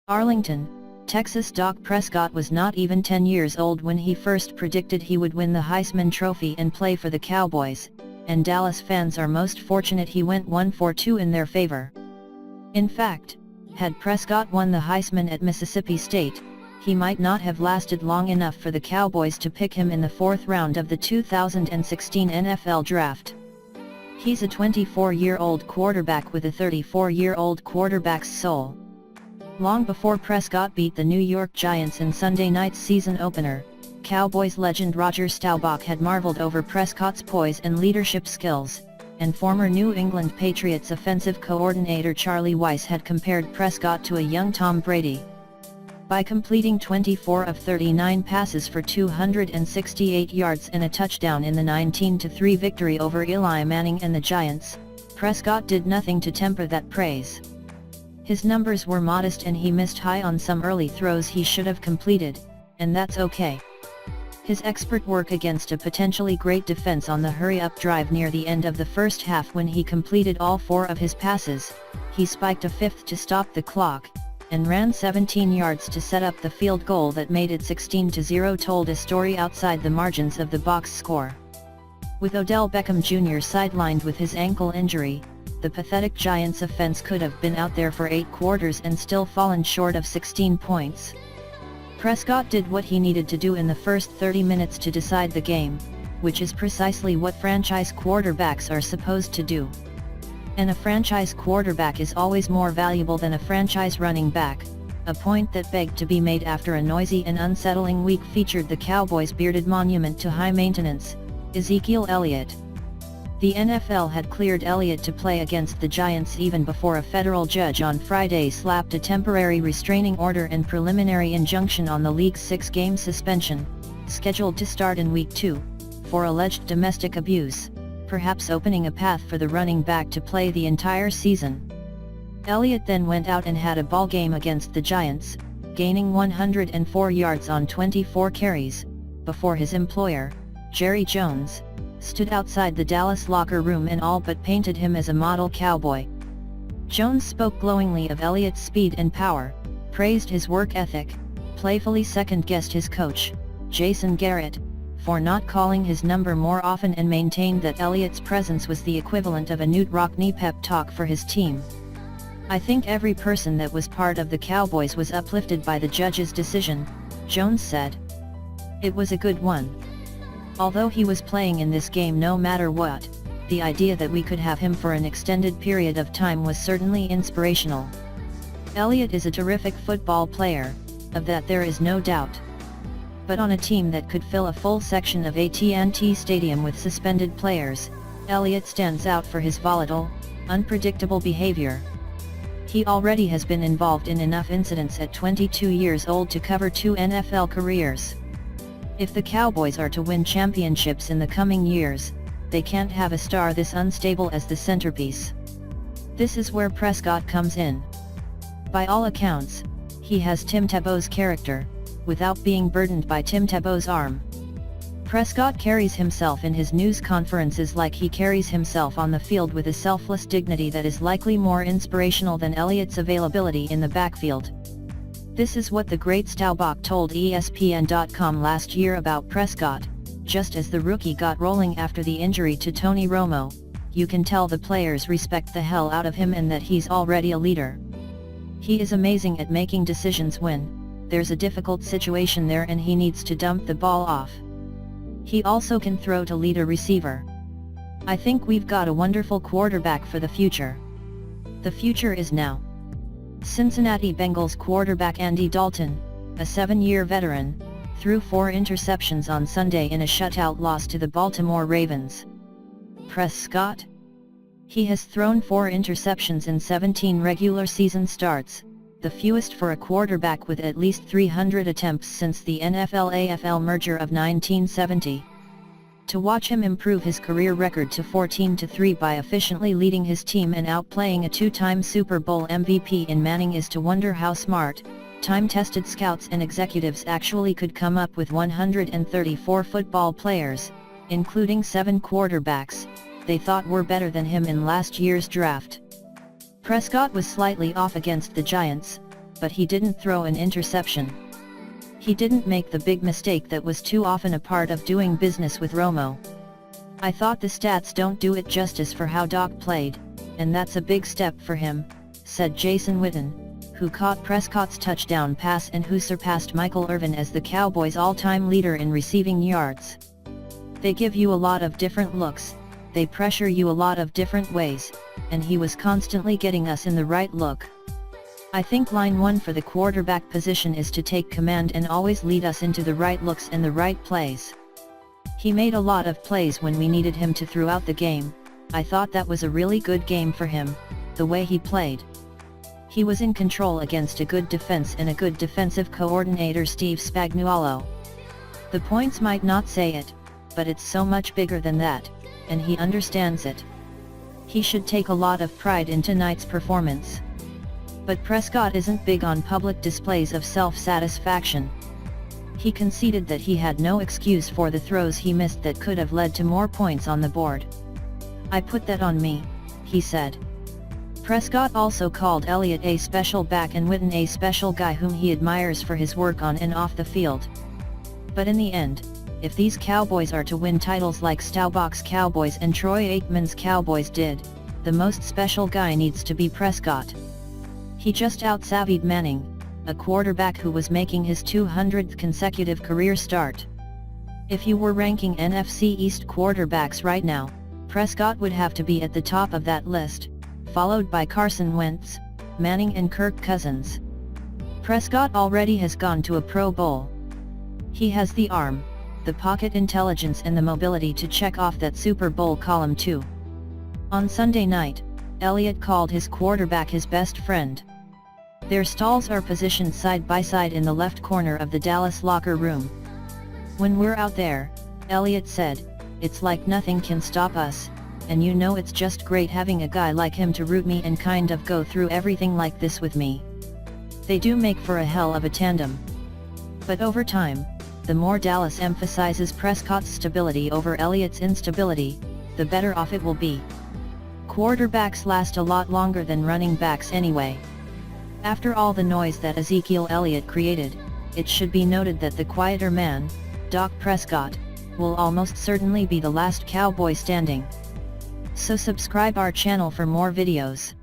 Arlington, Texas. Prescott was not even 10 years old when he first predicted he would win the Heisman Trophy and play for the Cowboys, and Dallas fans are most fortunate he went 1-for-2 in their favor. In fact, had Prescott won the Heisman at Mississippi State, he might not have lasted long enough for the Cowboys to pick him in the fourth round of the 2016 NFL Draft. He's a 24-year-old quarterback with a 34-year-old quarterback's soul. Long before Prescott beat the New York Giants in Sunday night's season opener, Cowboys legend Roger Staubach had marveled over Prescott's poise and leadership skills, and former New England Patriots offensive coordinator Charlie Weis had compared Prescott to a young Tom Brady. By completing 24 of 39 passes for 268 yards and a touchdown in the 19-3 victory over Eli Manning and the Giants, Prescott did nothing to temper that praise. His numbers were modest and he missed high on some early throws he should have completed, and that's okay. His expert work against a potentially great defense on the hurry-up drive near the end of the first half when he completed all 4 of his passes, he spiked a fifth to stop the clock, and ran 17 yards to set up the field goal that made it 16-0 told a story outside the margins of the box score. With Odell Beckham Jr. sidelined with his ankle injury, the pathetic Giants offense could have been out there for 8 quarters and still fallen short of 16 points. Prescott did what he needed to do in the first 30 minutes to decide the game, which is precisely what franchise quarterbacks are supposed to do. And a franchise quarterback is always more valuable than a franchise running back, a point that begged to be made after a noisy and unsettling week featured the Cowboys' bearded monument to high maintenance, Ezekiel Elliott. The NFL had cleared Elliott to play against the Giants even before a federal judge on Friday slapped a temporary restraining order and preliminary injunction on the league's 6-game suspension, scheduled to start in Week 2, for alleged domestic abuse, perhaps opening a path for the running back to play the entire season. Elliott then went out and had a ball game against the Giants, gaining 104 yards on 24 carries, before his employer, Jerry Jones, stood outside the Dallas locker room and all but painted him as a model cowboy. Jones spoke glowingly of Elliott's speed and power, praised his work ethic, playfully second-guessed his coach, Jason Garrett, for not calling his number more often and maintained that Elliott's presence was the equivalent of a Knute Rockne pep talk for his team. "I think every person that was part of the Cowboys was uplifted by the judge's decision," Jones said. "It was a good one. Although he was playing in this game no matter what, the idea that we could have him for an extended period of time was certainly inspirational. Elliott is a terrific football player, of that there is no doubt. But on a team that could fill a full section of AT&T Stadium with suspended players, Elliott stands out for his volatile, unpredictable behavior. He already has been involved in enough incidents at 22 years old to cover 2 NFL careers. If the Cowboys are to win championships in the coming years, they can't have a star this unstable as the centerpiece. This is where Prescott comes in. By all accounts, he has Tim Tebow's character, without being burdened by Tim Tebow's arm. Prescott carries himself in his news conferences like he carries himself on the field with a selfless dignity that is likely more inspirational than Elliott's availability in the backfield. This is what the great Staubach told ESPN.com last year about Prescott: "Just as the rookie got rolling after the injury to Tony Romo, you can tell the players respect the hell out of him and that he's already a leader. He is amazing at making decisions when there's a difficult situation there and he needs to dump the ball off. He also can throw to lead a receiver. I think we've got a wonderful quarterback for the future. The future is now." Cincinnati Bengals quarterback Andy Dalton, a 7-year veteran, threw 4 interceptions on Sunday in a shutout loss to the Baltimore Ravens. Prescott? He has thrown 4 interceptions in 17 regular season starts, the fewest for a quarterback with at least 300 attempts since the NFL-AFL merger of 1970. To watch him improve his career record to 14-3 by efficiently leading his team and outplaying a 2-time Super Bowl MVP in Manning is to wonder how smart, time-tested scouts and executives actually could come up with 134 football players, including 7 quarterbacks, they thought were better than him in last year's draft. Prescott was slightly off against the Giants, but he didn't throw an interception. He didn't make the big mistake that was too often a part of doing business with Romo. I thought the stats don't do it justice for how Doc played, and that's a big step for him, said Jason Witten, who caught Prescott's touchdown pass and who surpassed Michael Irvin as the Cowboys' all-time leader in receiving yards. They give you a lot of different looks, they pressure you a lot of different ways, and he was constantly getting us in the right look. I think line 1 for the quarterback position is to take command and always lead us into the right looks and the right plays. He made a lot of plays when we needed him to throughout the game. I thought that was a really good game for him, the way he played. He was in control against a good defense and a good defensive coordinator, Steve Spagnuolo. The points might not say it, but it's so much bigger than that, and he understands it. He should take a lot of pride in tonight's performance. But Prescott isn't big on public displays of self-satisfaction. He conceded that he had no excuse for the throws he missed that could have led to more points on the board. "I put that on me," he said. Prescott also called Elliott a special back and Witten a special guy whom he admires for his work on and off the field. But in the end, if these Cowboys are to win titles like Staubach's Cowboys and Troy Aikman's Cowboys did, the most special guy needs to be Prescott. He just out-savvied Manning, a quarterback who was making his 200th consecutive career start. If you were ranking NFC East quarterbacks right now, Prescott would have to be at the top of that list, followed by Carson Wentz, Manning and Kirk Cousins. Prescott already has gone to a Pro Bowl. He has the arm, the pocket intelligence and the mobility to check off that Super Bowl column too. On Sunday night, Elliott called his quarterback his best friend. Their stalls are positioned side by side in the left corner of the Dallas locker room. "When we're out there," Elliott said, "it's like nothing can stop us, and you know it's just great having a guy like him to root me and kind of go through everything like this with me. They do make for a hell of a tandem." But over time, the more Dallas emphasizes Prescott's stability over Elliott's instability, the better off it will be. Quarterbacks last a lot longer than running backs anyway. After all the noise that Ezekiel Elliott created, it should be noted that the quieter man, Dak Prescott, will almost certainly be the last Cowboy standing. So subscribe our channel for more videos.